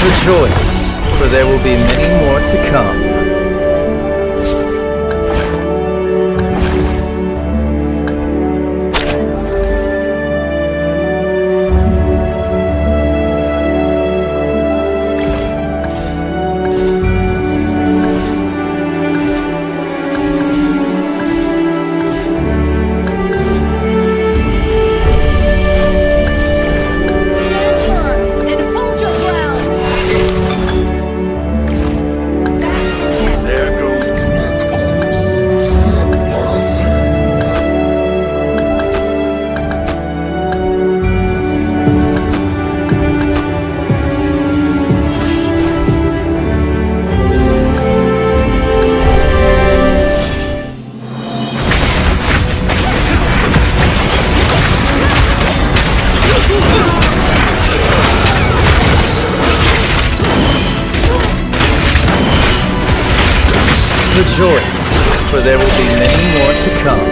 Rejoice, for there will be many more to come. Rejoice, for there will be many more to come.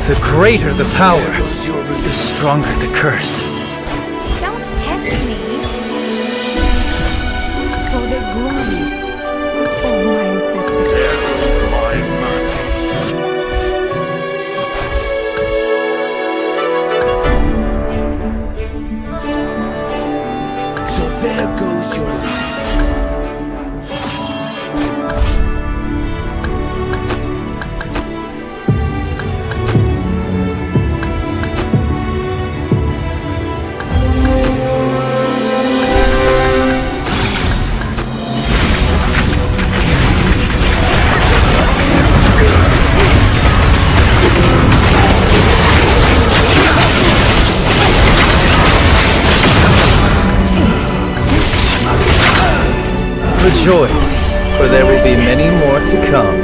The greater the power, the stronger the curse. Don't test me. For the glory of my ancestors. There goes my mercy. So there goes your life. Rejoice, for there will be many more to come.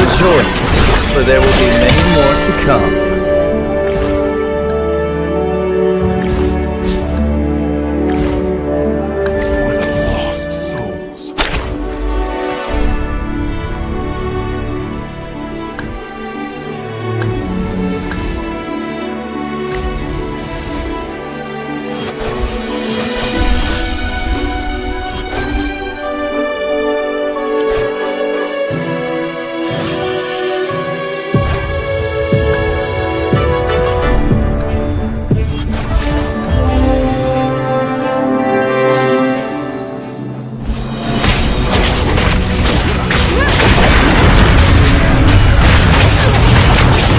Rejoice, for there will be many more to come. For the lost souls.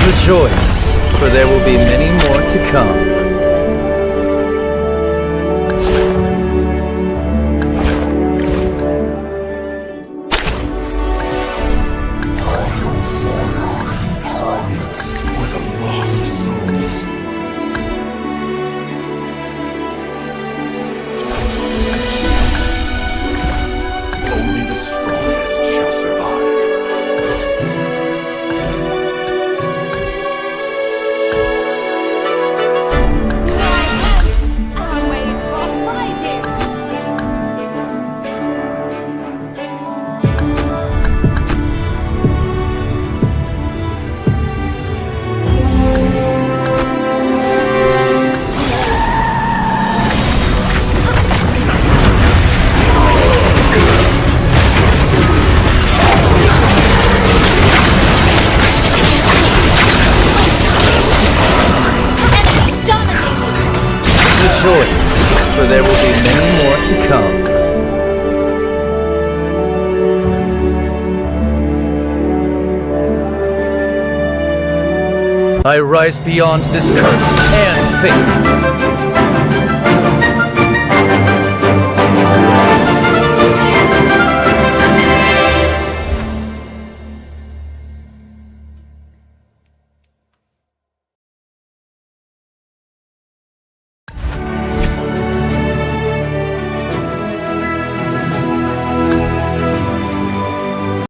Rejoice, for there will be many more to come. For the lost souls. Only the strongest shall survive. I'll wait for fighting. Enemy dominated. Rejoice, for there will be many more to come. I rise beyond this curse and fate.